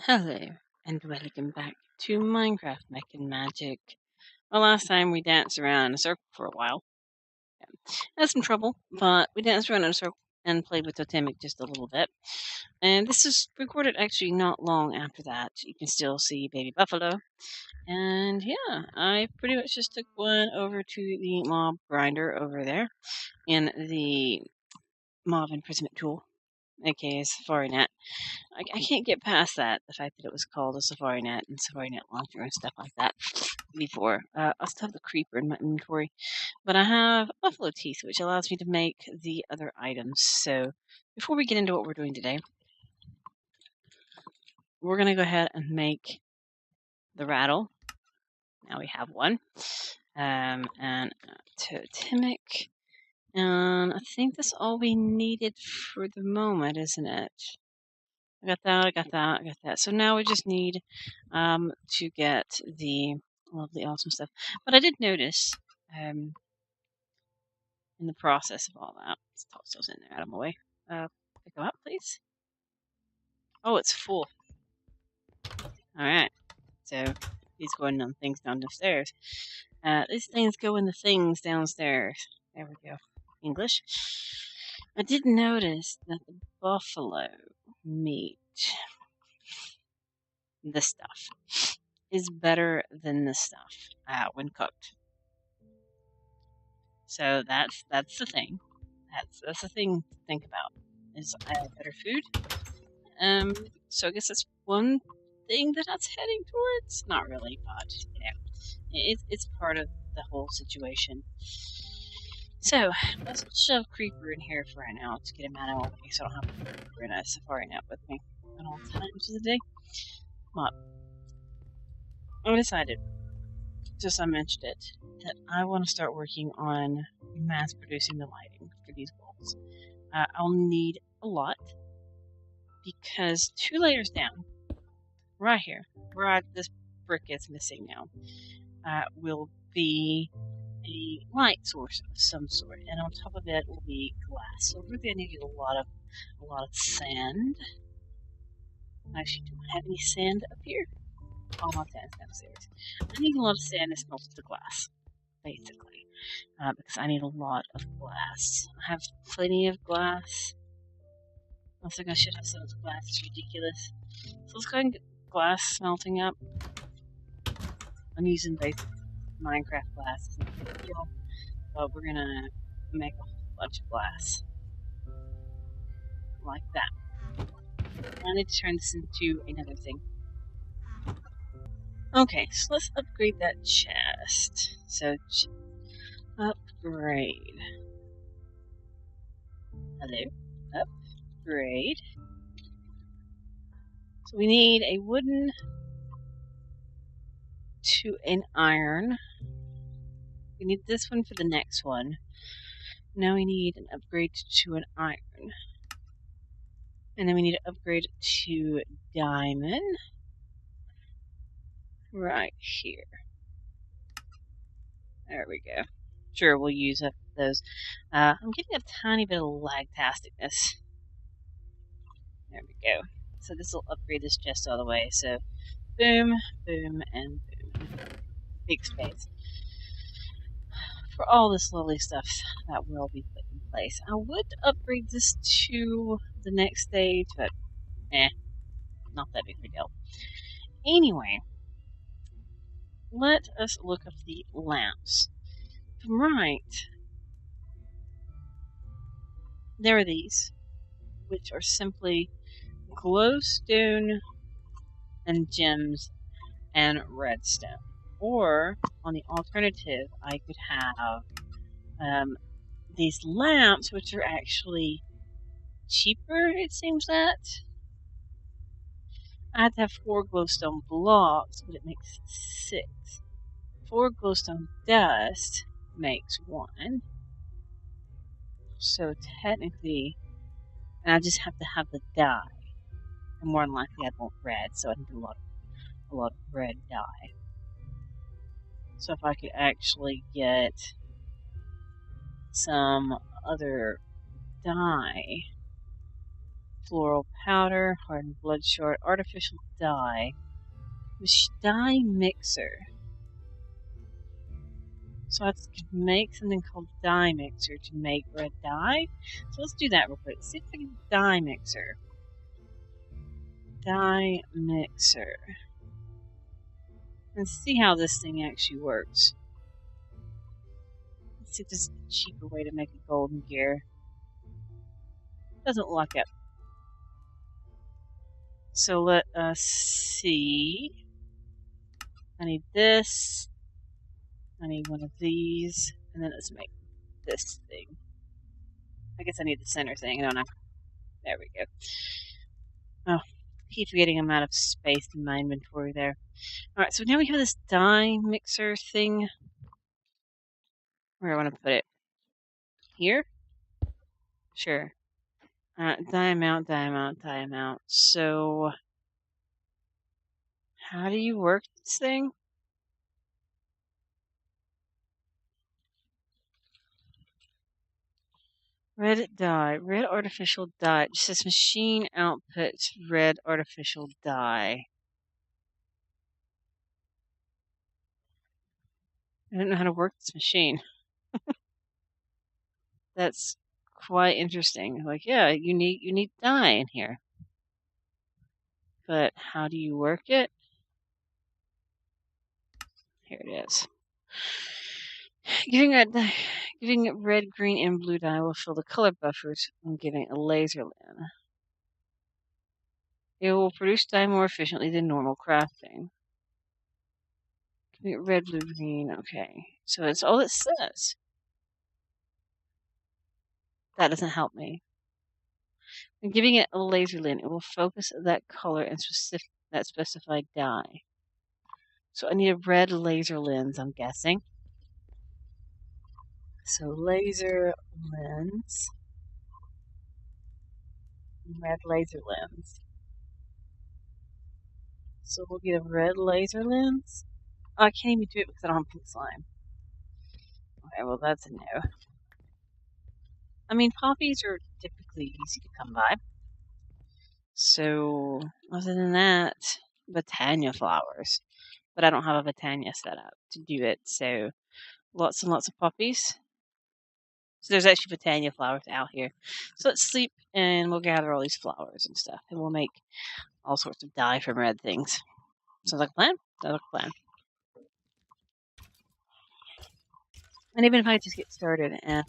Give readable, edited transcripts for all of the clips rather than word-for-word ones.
Hello, and welcome back to Minecraft Mech Magic. Well, last time we danced around in a circle for a while. Had some trouble, but we danced around in a circle and played with Totemic just a little bit. And this is recorded actually not long after that. You can still see Baby Buffalo. And yeah, I pretty much just took one over to the mob grinder over there in the mob imprisonment tool, aka Safari Net. I can't get past that, the fact that it was called a Safari Net and Safari Net Launcher and stuff like that before. I still have the creeper in my inventory, but I have buffalo teeth, which allows me to make the other items. So before we get into what we're doing today, we're going to go ahead and make the rattle. Now we have one. And totemic. And I think that's all we needed for the moment, isn't it? I got that, I got that, I got that. So now we just need to get the lovely, awesome stuff. But I did notice in the process of all that, let's toss those in there out of my way. Pick them up, please. Oh, it's full. All right. So these going on things down the stairs. These things go in the things downstairs. There we go. English. I did notice that the buffalo meat, this stuff, is better than this stuff when cooked. So that's the thing. That's the thing to think about. Is better food. So I guess that's one thing that that's heading towards. Not really, but you know, it's part of the whole situation. So let's shove Creeper in here for right now to get him out of the way, so I don't have Creeper in a Safari Net with me at all times of the day. But I decided, just I mentioned it, that I want to start working on mass producing the lighting for these walls. I'll need a lot because 2 layers down, right here, where this brick is missing now, will be a light source of some sort, and on top of it will be glass. So really, I need a lot of sand. I actually don't have any sand up here. All my sand's downstairs. I need a lot of sand to smelt the glass, basically, because I need a lot of glass. I have plenty of glass. I think I should have some of the glass. It's ridiculous. So let's go ahead and get glass smelting up. I'm using basic Minecraft glass. It's not a big deal, but we're gonna make a whole bunch of glass like that. I need to turn this into another thing. Okay, so let's upgrade that chest. So, upgrade. Hello. Upgrade. So we need a wooden to an iron. We need this one for the next one. Now we need an upgrade to an iron. And then we need to upgrade to diamond. Right here. There we go. Sure, we'll use up those. I'm getting a tiny bit of lag-tasticness. There we go. So this will upgrade this chest all the way. So boom, boom, and boom. Big space. For all this lovely stuff that will be put in place. I would upgrade this to the next stage, but not that big of a deal. Anyway, let us look up the lamps. Right. There are these, which are simply glowstone and gems and redstone. Or, on the alternative, I could have these lamps, which are actually cheaper, it seems that. I have to have 4 glowstone blocks, but it makes 6. 4 glowstone dust makes 1. So technically, and I just have to have the dye. And more than likely I want red, so I need a lot of red dye. So if I could actually get some other dye floral powder, hardened blood short, artificial dye. Dye mixer. So let's make something called dye mixer to make red dye. So let's do that real quick. See if I can dye mixer. Dye mixer. Let's see how this thing actually works. Let's see if there's a cheaper way to make a golden gear. Doesn't look it. So let us see. I need this. I need one of these. And then let's make this thing. I guess I need the center thing, don't I? There we go. Oh, I keep forgetting I'm out of space in my inventory there. Alright, so now we have this dye mixer thing. Where do I want to put it? Here? Sure. Dye amount, dye amount, dye amount. So, how do you work this thing? Red dye. Red artificial dye. It just says machine output red artificial dye. I don't know how to work this machine. That's quite interesting. Like, yeah, you need dye in here. But how do you work it? Here it is. Giving it red, green, and blue dye will fill the color buffers and giving it a laser lamp. It will produce dye more efficiently than normal crafting. Giving it red, blue, green. Okay, so that's all it says. That doesn't help me. And giving it a laser lens, it will focus that color and that specified dye. So I need a red laser lens, I'm guessing. So laser lens. Red laser lens. So we'll get a red laser lens. Oh, I can't even do it because I don't have pink slime. Okay, well that's a no. I mean, poppies are typically easy to come by. So, other than that, Botania flowers. But I don't have a Botania set up to do it, so lots and lots of poppies. So there's actually Botania flowers out here. So let's sleep and we'll gather all these flowers and stuff. And we'll make all sorts of dye from red things. Sounds like a plan? Sounds like a plan. And even if I just get started and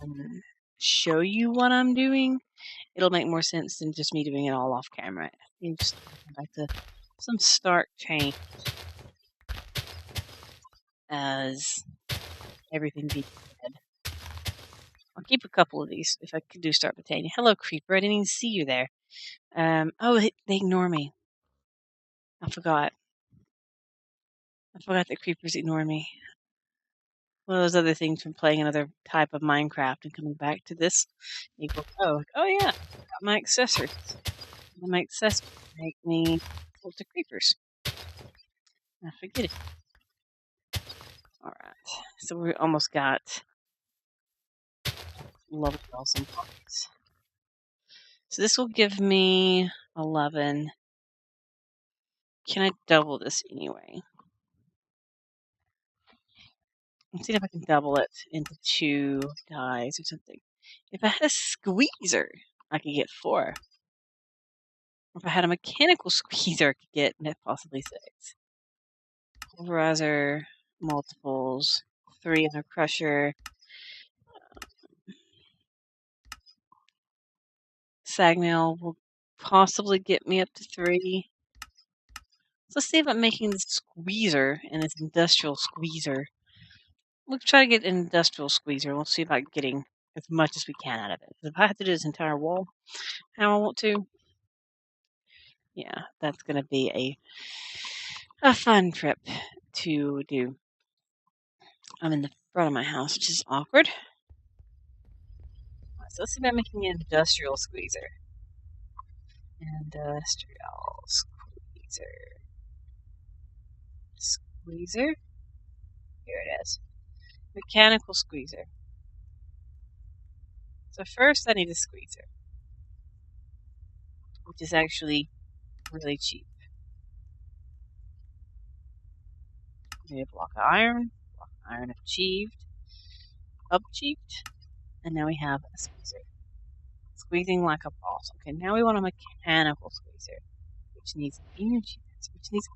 show you what I'm doing, it'll make more sense than just me doing it all off camera. You just come back to some start change as everything be dead. I'll keep a couple of these if I could do start Botania. Hello, creeper. I didn't even see you there. Oh, they ignore me. I forgot. I forgot that creepers ignore me. One of those other things from playing another type of Minecraft and coming back to this. You go, oh yeah, got my accessories. My accessories make me equal to creepers. I forget it. Alright, so we almost got lovely awesome points. So this will give me 11. Can I double this anyway? Let's see if I can double it into 2 dyes or something. If I had a squeezer, I could get 4. If I had a mechanical squeezer, I could get possibly 6. Pulverizer, multiples, 3 in a crusher. Sag mill will possibly get me up to 3. So let's see if I'm making this squeezer and this industrial squeezer. We'll try to get an industrial squeezer. We'll see about getting as much as we can out of it. If I have to do this entire wall how I want to, yeah, that's going to be a fun trip to do. I'm in the front of my house, which is awkward. So let's see about making an industrial squeezer. Industrial squeezer. Squeezer. Here it is. Mechanical squeezer. So first I need a squeezer. which is actually really cheap. We need a block of iron achieved, and now we have a squeezer. Squeezing like a boss. Okay, now we want a mechanical squeezer, which needs energy, which needs,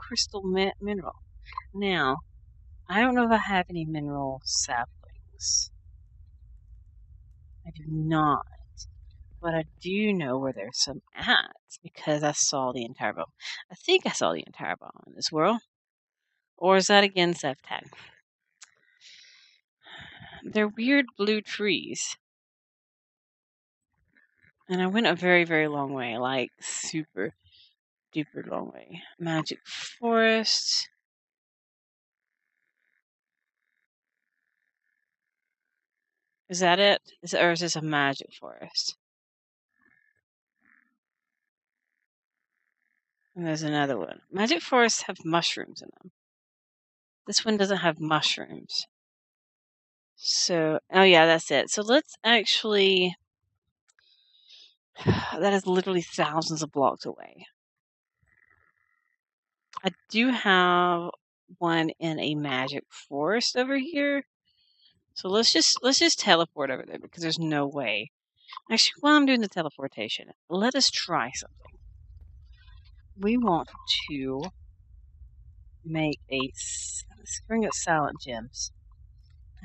crystal mineral. Now, I don't know if I have any mineral saplings. I do not. But I do know where there's some at, because I saw the entire biome. I think I saw the entire biome in this world. Or is that again Sevtag? They're weird blue trees. And I went a very, very long way. Like, super duper long way. Magic forest. Is that it? Or is this a magic forest? And there's another one. Magic forests have mushrooms in them. This one doesn't have mushrooms. So, oh yeah, that's it. So let's actually, that is literally thousands of blocks away. I do have one in a magic forest over here. So let's just teleport over there, because there's no way. Actually, while I'm doing the teleportation, let us try something. We want to make let's bring up silent gems.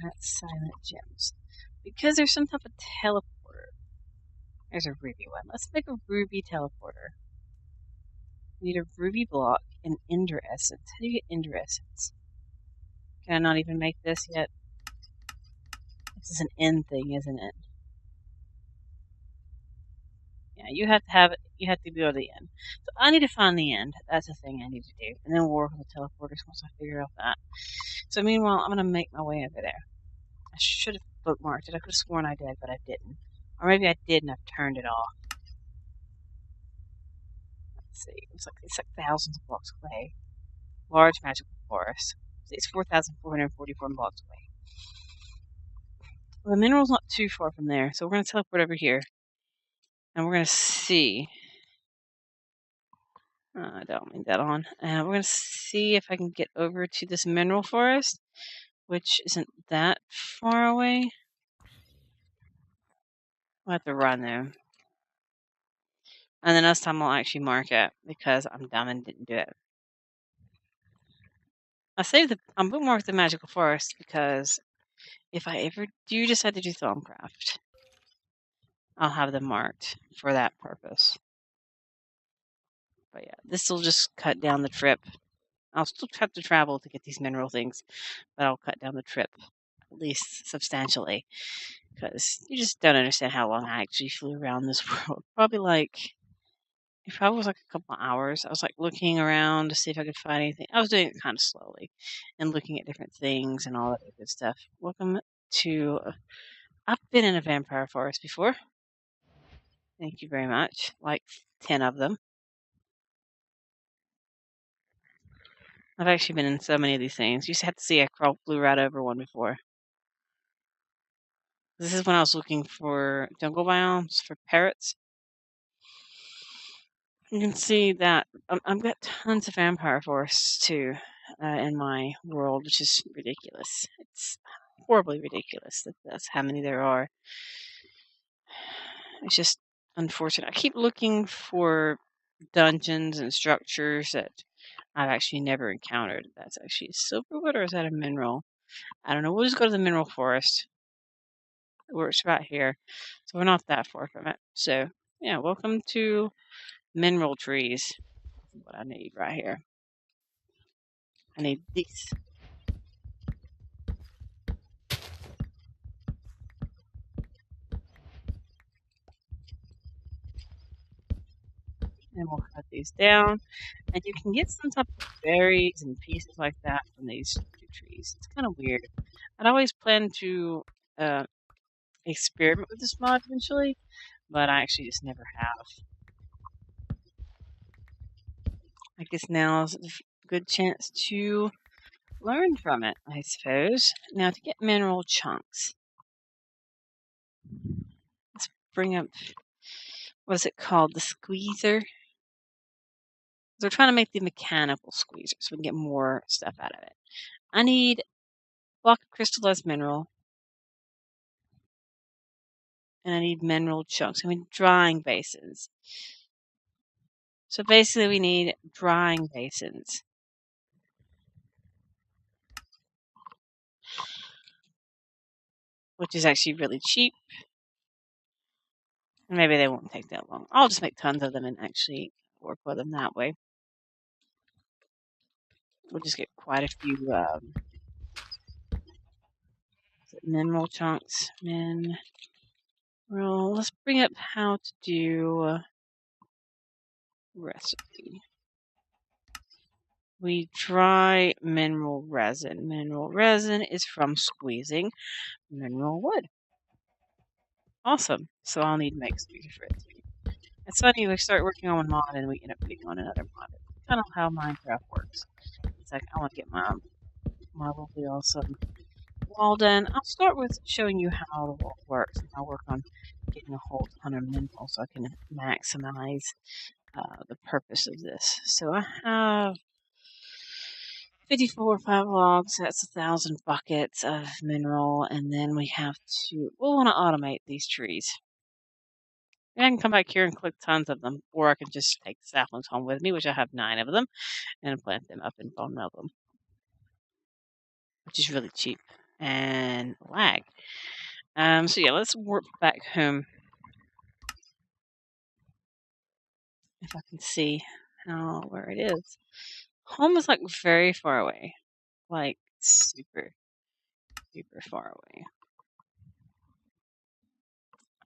That's silent gems. Because there's some type of teleporter. There's a ruby one. Let's make a ruby teleporter. We need a ruby block and ender essence. How do you get ender essence? Can I not even make this yet? This is an end thing, isn't it? Yeah, you have to have it. You have to go to the end. So I need to find the end. That's the thing I need to do. And then we'll work on the teleporters once I figure out that. So meanwhile, I'm going to make my way over there. I should have bookmarked it. I could have sworn I did, but I didn't. Or maybe I did and I've turned it off. Let's see. It's like thousands of blocks away. Large magical forest. It's 4,444 blocks away. Well, the mineral's not too far from there, so we're going to teleport over here. And we're going to see. I don't mean that on. We're going to see if I can get over to this mineral forest, which isn't that far away. I'll have to run though. And the next time I'll actually mark it, because I'm dumb and didn't do it. I'm bookmarked the magical forest because if I ever do decide to do Thaumcraft, I'll have them marked for that purpose. But yeah, this will just cut down the trip. I'll still have to travel to get these mineral things, but I'll cut down the trip at least substantially, because you just don't understand how long I actually flew around this world. Probably it was like a couple of hours. I was like looking around to see if I could find anything. I was doing it kind of slowly and looking at different things and all that good stuff. Welcome to. I've been in a vampire forest before. Thank you very much. Like 10 of them. I've actually been in so many of these things. You just have to see I flew right over one before. This is when I was looking for jungle biomes for parrots. You can see that I've got tons of vampire forests too in my world, which is ridiculous. It's horribly ridiculous that that's how many there are. It's just unfortunate. I keep looking for dungeons and structures that I've actually never encountered. That's actually silverwood, or is that a mineral? I don't know. We'll just go to the mineral forest. It works right here. So we're not that far from it. So, yeah, welcome to mineral trees. That's what I need right here. I need these. And we'll cut these down. And you can get some type of berries and pieces like that from these two trees. It's kind of weird. I'd always planned to experiment with this mod eventually, but I actually just never have. I guess now is a good chance to learn from it, I suppose. Now, to get mineral chunks, let's bring up what is it called? The squeezer. They're trying to make the mechanical squeezer so we can get more stuff out of it. I need a block of crystallized mineral, and I need mineral chunks. I mean drying basins. So basically we need drying basins. Which is actually really cheap. And maybe they won't take that long. I'll just make tons of them and actually work with them that way. We'll just get quite a few mineral chunks. Mineral. Let's bring up how to do recipe. We dry mineral resin. Mineral resin is from squeezing mineral wood. Awesome. So I'll need to make squeezer for it too. It's funny, we start working on one mod and we end up putting on another mod. It's kind of how Minecraft works. It's like, I want to get my lovely awesome wall done. I'll start with showing you how the wall works. And I'll work on getting a whole ton of minerals so I can maximize the purpose of this. So I have 54 5 logs. That's 1,000 buckets of mineral. And then we have to, we'll want to automate these trees. And I can come back here and collect tons of them, or I can just take the saplings home with me, which I have 9 of them, and plant them up and bone meal them, which is really cheap and lag. So yeah, let's warp back home. If I can see where it is. Home is like very far away, like super, super far away.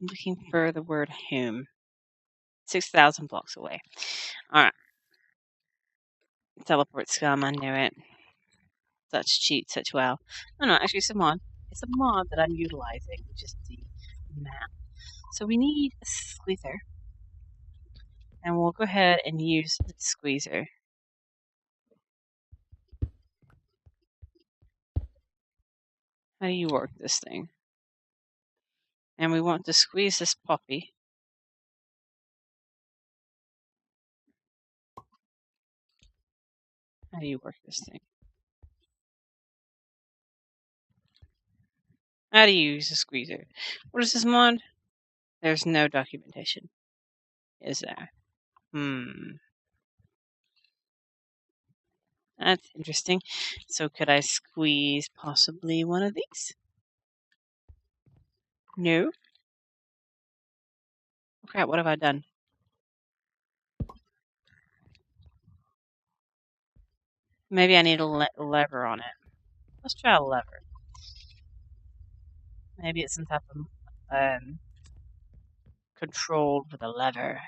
I'm looking for the word home. 6,000 blocks away. All right. Teleport scum. I knew it. Such cheat, such wow. No, actually, it's a mod. It's a mod that I'm utilizing, which is the map. So we need a squeezer. And we'll go ahead and use the squeezer. How do you work this thing? And we want to squeeze this puppy. How do you work this thing? How do you use a squeezer? What is this mod? There's no documentation. Is there? That's interesting. So could I squeeze possibly one of these? No. Oh, crap, what have I done? Maybe I need a lever on it. Let's try a lever. Maybe it's some type of controlled with a lever.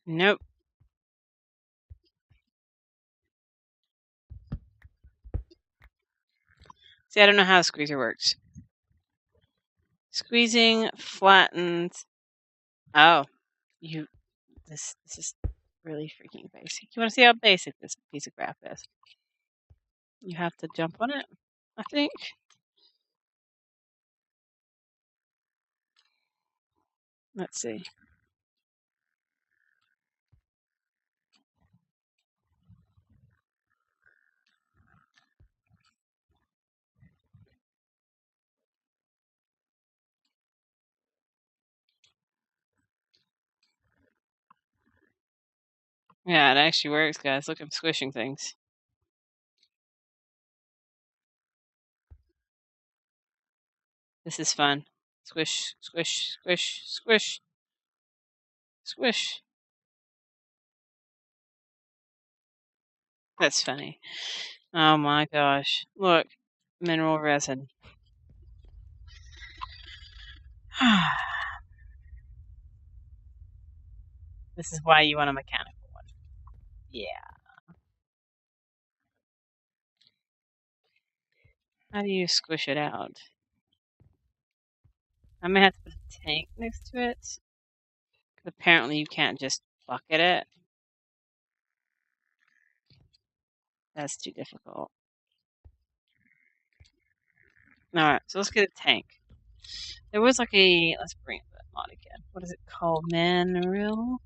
Nope. See, I don't know how a squeezer works. Squeezing flattens. Oh, this is really freaking basic. You want to see how basic this piece of crap is? You have to jump on it, I think. Let's see. Yeah, it actually works, guys. Look, I'm squishing things. This is fun. Squish, squish, squish, squish, squish. That's funny. Oh my gosh. Look, mineral resin. This is why you want a mechanical one. Yeah. How do you squish it out? I may have to put a tank next to it. Apparently you can't just bucket it. That's too difficult. Alright, so let's get a tank. There was like a, let's bring up that mod again. What is it called? Mineral?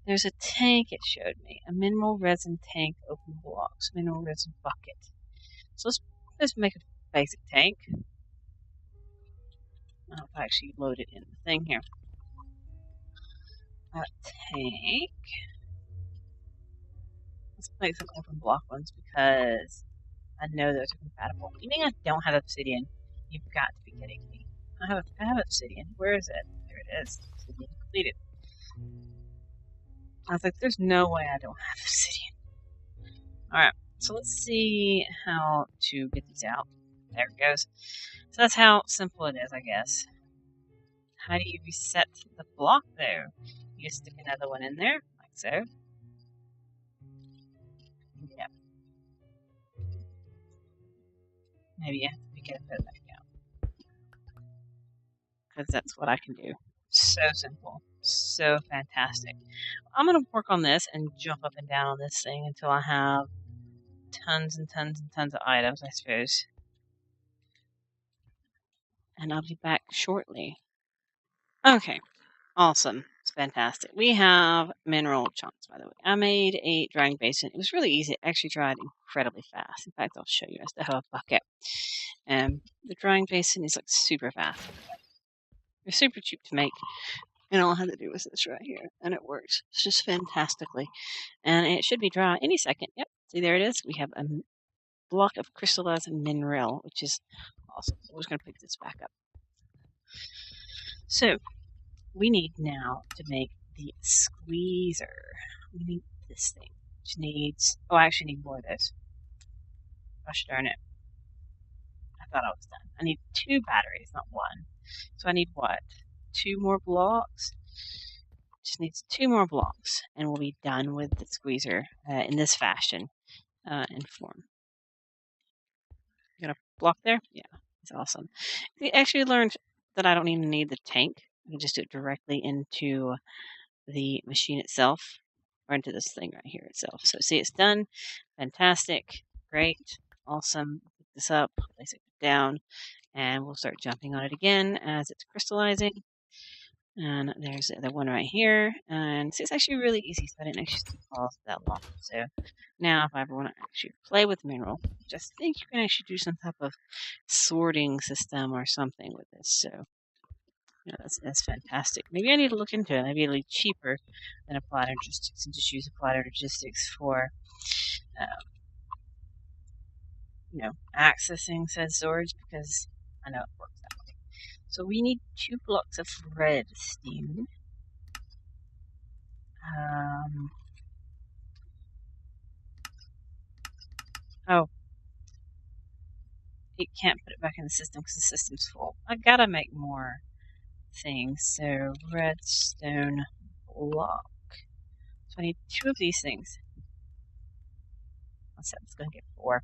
There's a tank it showed me. A mineral resin tank, open blocks, mineral resin bucket. So let's make a basic tank. I'll actually load it in the thing here. A tank. Let's make some open block ones because I know those are compatible. You mean I don't have obsidian? You've got to be kidding me. I have obsidian. Where is it? There it is. Obsidian completed. I was like, there's no way I don't have obsidian. Alright, so let's see how to get these out. There it goes. So that's how simple it is, I guess. How do you reset the block though? You just stick another one in there, like so. Yep. Maybe you have to pick it up back out. Because that's what I can do. So simple. So fantastic. I'm going to work on this and jump up and down on this thing until I have tons and tons and tons of items, I suppose. And I'll be back shortly. Okay. Awesome. It's fantastic. We have mineral chunks, by the way. I made a drying basin. It was really easy. It actually dried incredibly fast. In fact, I'll show you. I still have a bucket. The drying basin is like super fast. It's super cheap to make. And all I had to do was this right here. And it works. It's just fantastically. And it should be dry any second. Yep. See, there it is. We have a block of crystallized mineral, which is awesome. So we're just going to pick this back up. So, we need now to make the squeezer. We need this thing, which needs... Oh, I actually need more of this. Gosh darn it. I thought I was done. I need 2 batteries, not 1. So I need what? 2 more blocks? Just needs 2 more blocks, and we'll be done with the squeezer in this fashion and form. You got a block there? Yeah, it's awesome. We actually learned that I don't even need the tank. I can just do it directly into the machine itself, or into this thing right here itself. So see, it's done. Fantastic. Great. Awesome. Pick this up, place it down, and we'll start jumping on it again as it's crystallizing. And there's the other one right here. And see, it's actually really easy, so I didn't actually pause that long. So now if I ever want to actually play with mineral, just think you can actually do some type of sorting system or something with this. So yeah, that's fantastic. Maybe I need to look into it. Maybe it'll be cheaper than applied logistics and just use applied logistics for, accessing said storage because I know it works that way. So we need 2 blocks of redstone. Oh, it can't put it back in the system because the system's full. I gotta make more things. So redstone block. So I need 2 of these things. Let's go get 4.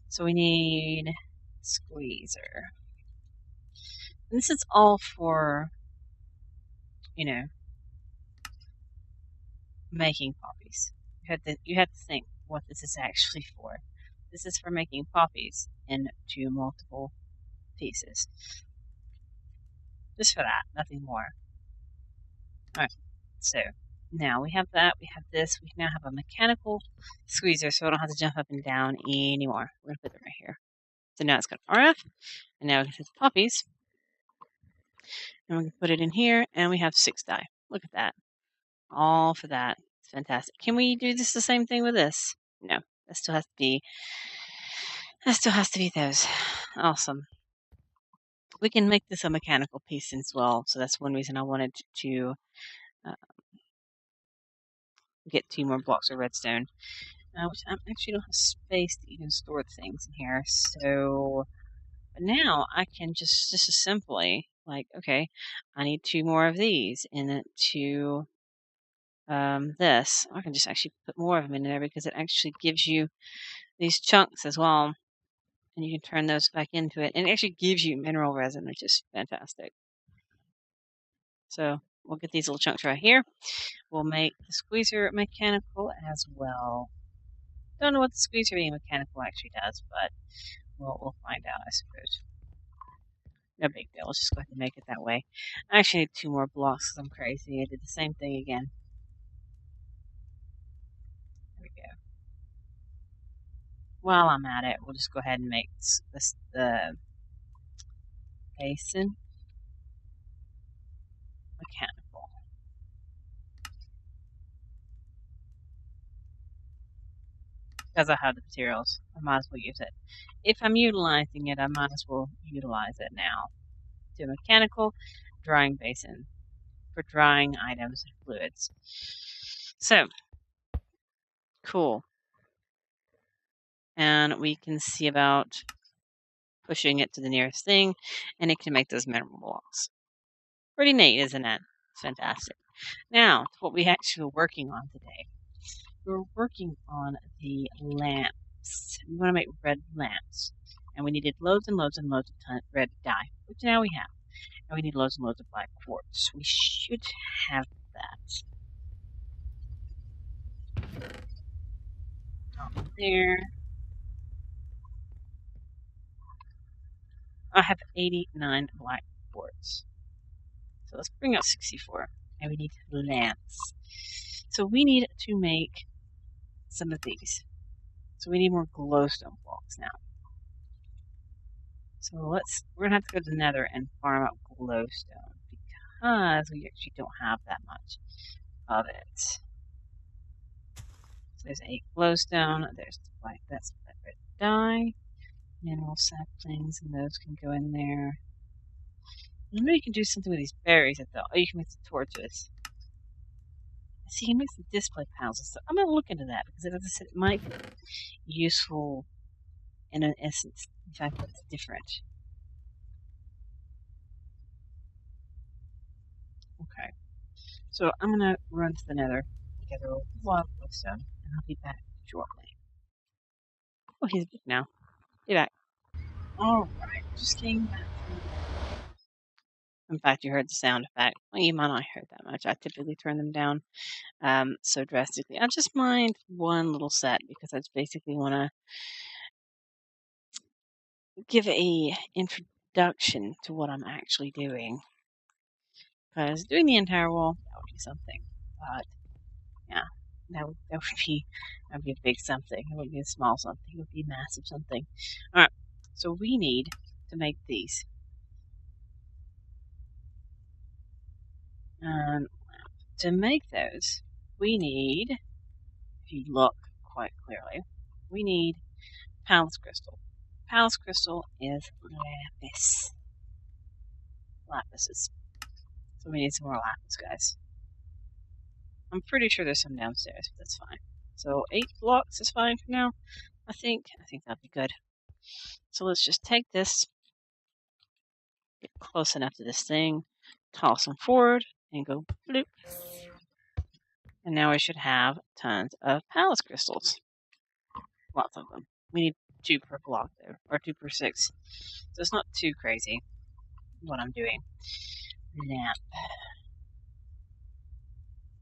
So we need squeezer. And this is all for, making poppies. You had to think what this is actually for. This is for making poppies into multiple pieces. Just for that, nothing more. Alright, so now we have that, we have this, we now have a mechanical squeezer so I don't have to jump up and down anymore. We're going to put it right here. So now it's got RF, and now we can hit the poppies. And we can put it in here, and we have 6 die. Look at that. All for that. It's fantastic. Can we do this the same thing with this? No. That still has to be those. Awesome. We can make this a mechanical piece as well, so that's one reason I wanted to get 2 more blocks of redstone. Which I actually don't have space to even store things in here, so but now I can just as simply, like, okay, I need 2 more of these into this. I can just actually put more of them in there because it actually gives you these chunks as well, and you can turn those back into it, and it actually gives you mineral resin, which is fantastic. So we'll get these little chunks right here. We'll make the squeezer mechanical as well. Don't know what the squeezer being mechanical actually does, but we'll find out, I suppose. No big deal. Let's just go ahead and make it that way. I actually need 2 more blocks because I'm crazy. I did the same thing again. There we go. While I'm at it, we'll just go ahead and make this the basin mechanical. Because I have the materials, I might as well use it. If I'm utilizing it, I might as well utilize it now. To mechanical drying basin for drying items and fluids. So, cool. And we can see about pushing it to the nearest thing, and it can make those mineral blocks. Pretty neat, isn't it? It's fantastic. Now, to what we actually were working on today. We're working on the lamps. We want to make red lamps. And we needed loads and loads and loads of red dye, which now we have. And we need loads and loads of black quartz. We should have that. There. I have 89 black quartz. So let's bring up 64. And we need lamps. So we need to make some of these. So we need more glowstone blocks now. So we're gonna have to go to the nether and farm up glowstone because we actually don't have that much of it. So there's 8 glowstone, there's the black, that's the red dye, mineral saplings, and those can go in there. I know you can do something with these berries though. Oh, you can make the torches. See, he makes the display panels and stuff. I'm gonna look into that because, as I said, it might be useful in an essence. In fact, it's different. Okay, so I'm gonna run to the nether, gather a lot of glowstone, and I'll be back shortly. Oh, he's big now. Be back. Alright, just came back from the... In fact, you heard the sound effect. Well, you might not hear that much. I typically turn them down so drastically. I just mind one little set because I just basically want to give a introduction to what I'm actually doing. Because doing the entire wall, that would be something. But yeah, that would be a big something. It wouldn't be a small something. It would be a massive something. All right, so we need to make these. To make those, we need, if you look quite clearly, we need palace crystal. Palace crystal is lapis. Lapises. So we need some more lapis, guys. I'm pretty sure there's some downstairs, but that's fine. So 8 blocks is fine for now. I think that'd be good. So let's just take this, get close enough to this thing, toss them forward, and go bloop. And now we should have tons of palace crystals. Lots of them. We need 2 per block there, or 2 per 6. So it's not too crazy what I'm doing. Lamp.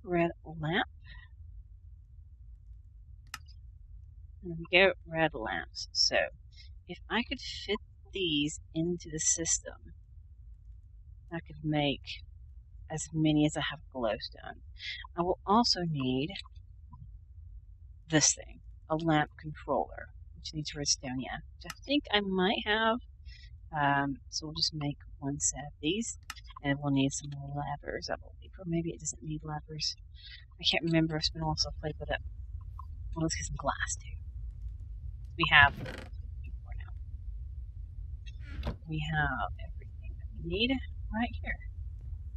Red lamp. There we go, red lamps. So, if I could fit these into the system, I could make as many as I have glowstone. I will also need this thing, a lamp controller, which needs redstone, yeah, which I think I might have. So we'll just make 1 set of these, and we'll need some levers, I believe, or maybe it doesn't need levers. I can't remember. It's been a while since I played with it. Well, let's get some glass too. We have we have everything that we need right here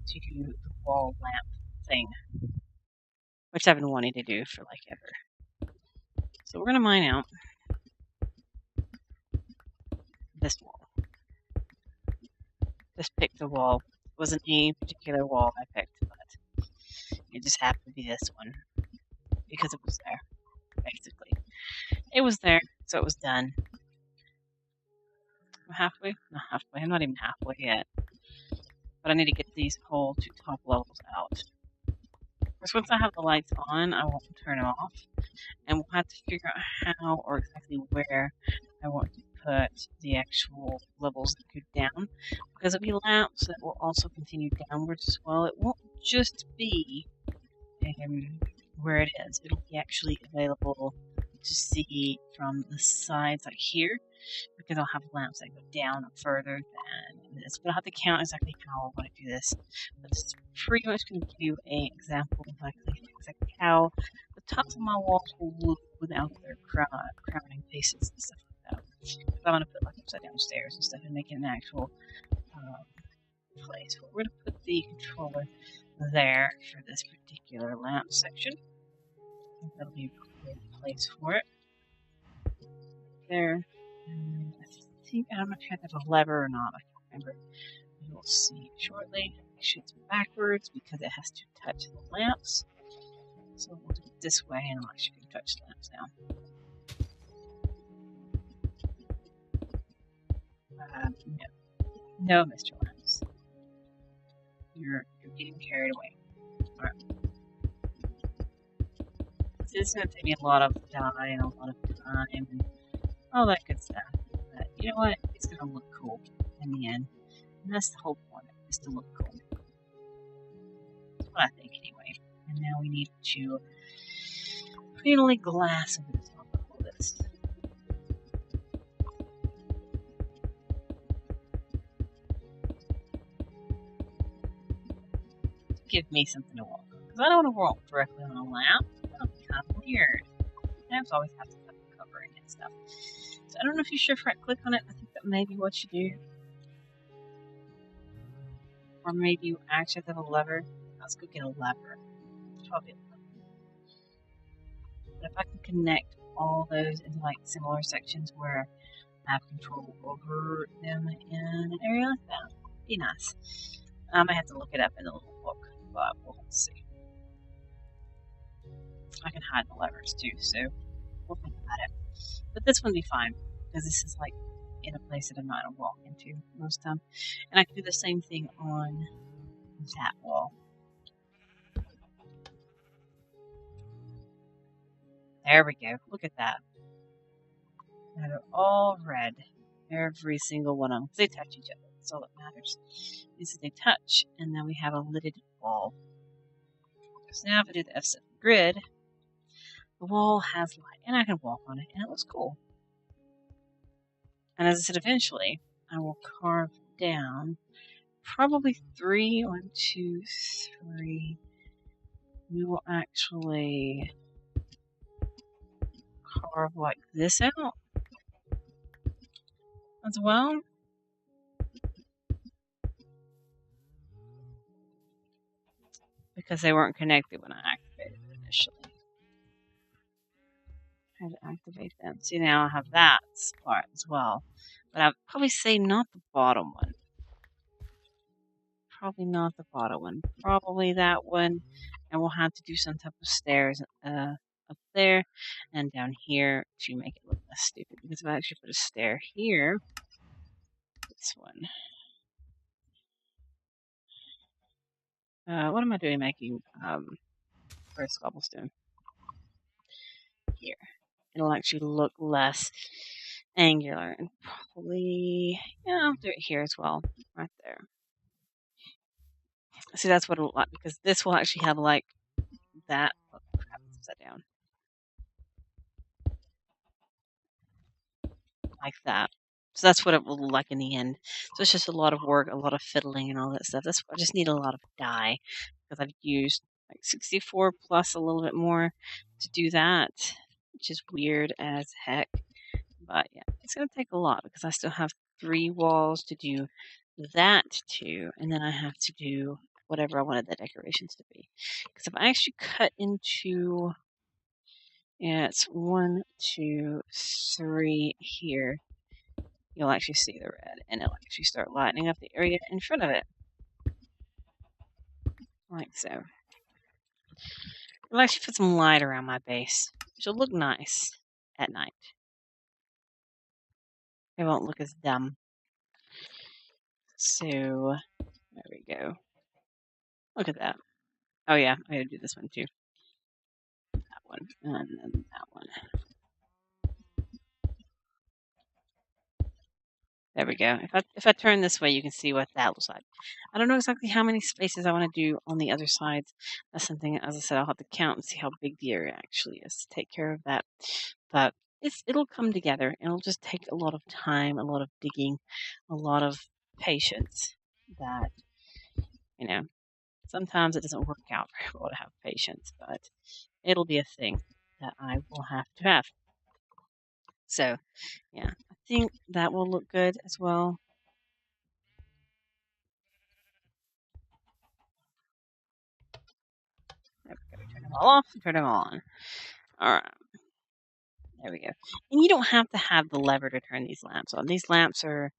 to do the wall lamp thing, which I've been wanting to do for like ever. So we're gonna mine out this wall. Just picked the wall. It wasn't any particular wall I picked, but it just happened to be this one because it was there. Basically, it was there, so it was done. I'm halfway? Not halfway. I'm not even halfway yet. But I need to get these whole 2 top levels out. Because once I have the lights on, I won't turn them off. And we'll have to figure out how or exactly where I want to put the actual levels that go down, because it'll be lamps that will also continue downwards as well. It won't just be where it is. It'll be actually available to see from the sides like here, because I'll have lamps that go down further than this. But I'll have to count exactly how I want to do this. But this is pretty much going to give you an example of exactly how the tops of my walls will look without their crowning faces and stuff like that. If I'm going to put like upside down stairs and stuff and make it an actual place. But we're going to put the controller there for this particular lamp section. I think that'll be a great place for it. There. And I think, I'm not sure if there's a lever or not. I can't remember. We will see shortly. It shoots backwards because it has to touch the lamps. So we'll do it this way, and I'll actually touch the lamps now. No, Mr. Lamps. You're getting carried away. Alright. So this is going to take me a lot of dye and a lot of time and all that good stuff. But you know what? It's going to look cool in the end. And that's the whole point, is to look cool. That's what I think anyway. And now we need to finally glass over the top of all this. Give me something to walk on. Because I don't want to walk directly on a lamp. That'll be kind of weird. Lamps always have to have covering and stuff. So I don't know if you should right click on it. I think that may be what you do. Or maybe you actually have a lever. Let's go get a lever. Probably a lever. But if I can connect all those into like similar sections where I have control over them in an area like that, would be nice. I might have to look it up in the little book, but we'll see. I can hide the levers too, so we'll think about it. But this one will be fine, because this is like in a place that I'm not going to walk into most of the time. And I can do the same thing on that wall. There we go. Look at that. Now they're all red. Every single one of them. They touch each other. That's all that matters. Is that they touch, and then we have a lidded wall. So now if I do the F7 grid, the wall has light, and I can walk on it, and it looks cool. And as I said, eventually, I will carve down probably 3, 1, 2, 3. We will actually carve like this out as well. Because they weren't connected when I activated it initially. I had to activate them. See, now I have that part as well. But I'd probably say not the bottom one. Probably not the bottom one. Probably that one. And we'll have to do some type of stairs up there and down here to make it look less stupid. Because if I actually put a stair here, this one. What am I doing making first cobblestone? Here. It'll actually look less angular, and probably, yeah, I'll do it here as well, right there. See, that's what it'll look like, because this will actually have like that. Oh crap, it's upside down. Like that. So that's what it will look like in the end. So it's just a lot of work, a lot of fiddling and all that stuff. I just need a lot of dye, because I've used like 64 plus a little bit more to do that, which is weird as heck. But yeah, it's going to take a lot, because I still have 3 walls to do that to, and then I have to do whatever I wanted the decorations to be. Because if I actually cut into, yeah, it's 1, 2, 3 here, you'll actually see the red, and it'll actually start lighting up the area in front of it. Like so. It'll actually put some light around my base, which will look nice at night. It won't look as dumb. So, there we go. Look at that. Oh yeah, I gotta do this one too. That one, and then that one. There we go. If I turn this way, you can see what that looks like. I don't know exactly how many spaces I want to do on the other sides. That's something, as I said, I'll have to count and see how big the area actually is to take care of that. But it'll come together, and it'll just take a lot of time, a lot of digging, a lot of patience. That sometimes it doesn't work out very well to have patience, but it'll be a thing that I will have to have. So, yeah, I think that will look good as well. There we go. Turn them all off, turn them all on. All right, there we go. And you don't have to have the lever to turn these lamps on. These lamps are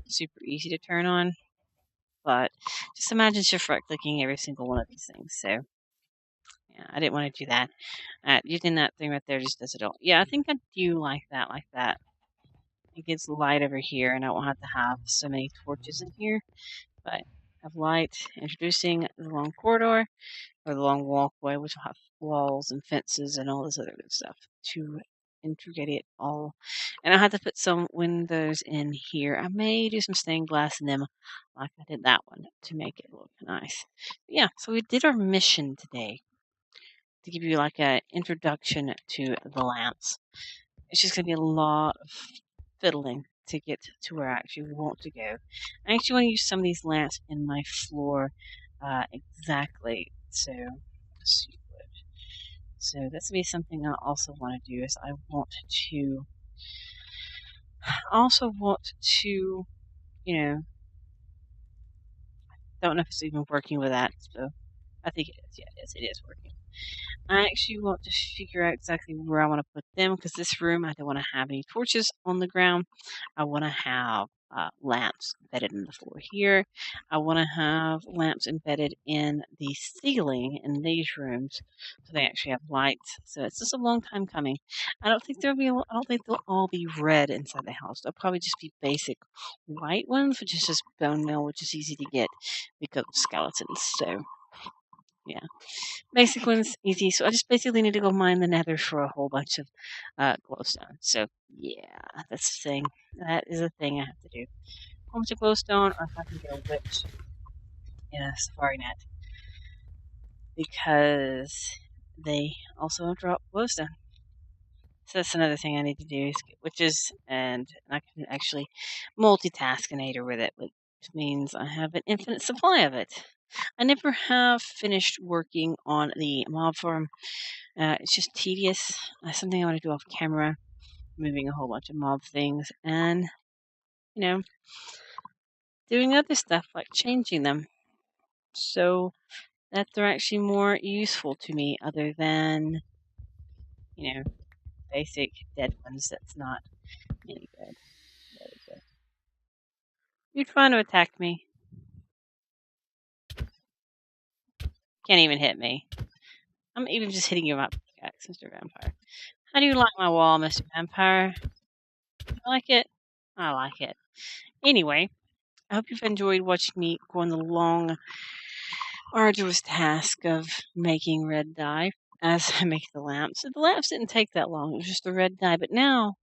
super easy to turn on, but just imagine shift right clicking every single one of these things. So, yeah, I didn't want to do that. Using that thing right there just does it all. Yeah, I think I do like that, like that. It gives light over here, and I won't have to have so many torches in here. But have light, introducing the long corridor or the long walkway, which will have walls and fences and all this other good stuff to integrate it all. And I had to put some windows in here. I may do some stained glass in them, like I did that one, to make it look nice. But yeah, so we did our mission today to give you like an introduction to the lamps. It's just going to be a lot of fiddling to get to where I actually want to go. I actually want to use some of these lamps in my floor exactly. So, so that's going to be something I also want to do. Is I also want to, don't know if it's even working with that. So I think it is. Yeah, it is working. I actually want to figure out exactly where I want to put them because this room I don't want to have any torches on the ground. I want to have lamps embedded in the floor here. I want to have lamps embedded in the ceiling in these rooms so they actually have lights. So it's just a long time coming. I don't think I don't think they'll all be red inside the house. They'll probably just be basic white ones, which is just bone meal, which is easy to get because of skeletons. So yeah. Basic one's easy, so I just basically need to go mine the nether for a whole bunch of glowstone. So, yeah, that's the thing. That is a thing I have to do. A whole bunch of glowstone, or if I can get a witch in a safari net. Because they also drop glowstone. So that's another thing I need to do is get witches, and I can actually multitask an Ader with it, which means I have an infinite supply of it. I never have finished working on the mob farm. It's just tedious. Something I want to do off camera, moving a whole bunch of mob things, and doing other stuff like changing them so that they're actually more useful to me, other than basic dead ones. That's not any good. There we go. You're trying to attack me. Can't even hit me. I'm even just hitting you with my pickaxe, Mr. Vampire. How do you like my wall, Mr. Vampire? You like it? I like it. Anyway, I hope you've enjoyed watching me go on the long, arduous task of making red dye as I make the lamps. The lamps didn't take that long, it was just the red dye, but now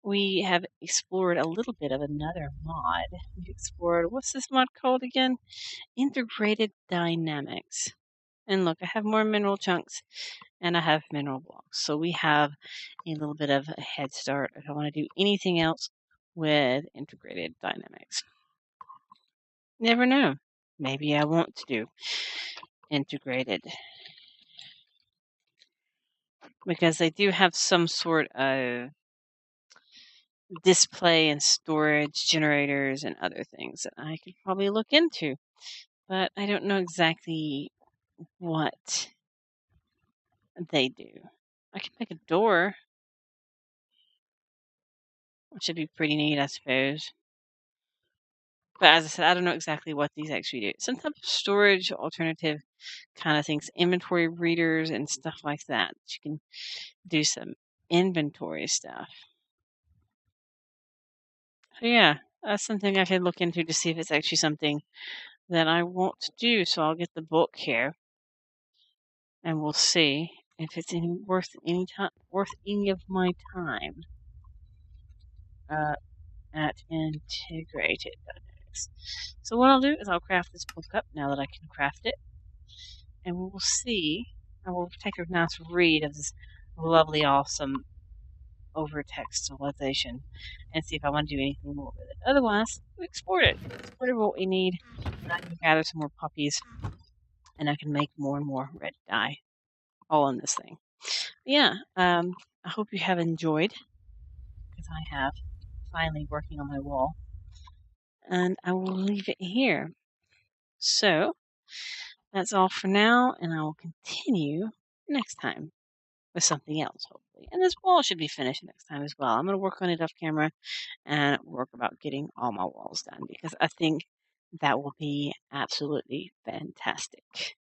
we have explored a little bit of another mod. We've explored, what's this mod called again? Integrated Dynamics. And look, I have more mineral chunks and I have mineral blocks. So we have a little bit of a head start if I want to do anything else with Integrated Dynamics. Never know. Maybe I want to do integrated. Because they do have some sort of display and storage generators and other things that I could probably look into. But I don't know exactly what they do. I can make a door, which should be pretty neat, I suppose. But as I said, I don't know exactly what these actually do. Some type of storage alternative kind of things, inventory readers and stuff like that. You can do some inventory stuff. So yeah, that's something I could look into to see if it's actually something that I want to do. So I'll get the book here, and we'll see if it's worth any of my time. at integrated. So what I'll do is I'll craft this book up now that I can craft it, and we'll see. I will take a nice read of this lovely, awesome over-textualization and see if I want to do anything more with it. Otherwise, we export it. Export it what we need, and I can gather some more puppies, and I can make more and more red dye all in this thing. Yeah, I hope you have enjoyed, because I have, finally working on my wall. And I will leave it here. So, that's all for now, and I will continue next time with something else, hopefully. And this wall should be finished next time as well. I'm going to work on it off camera and work about getting all my walls done, because I think that will be absolutely fantastic.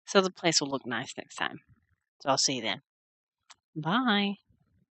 So the place will look nice next time. So I'll see you then. Bye.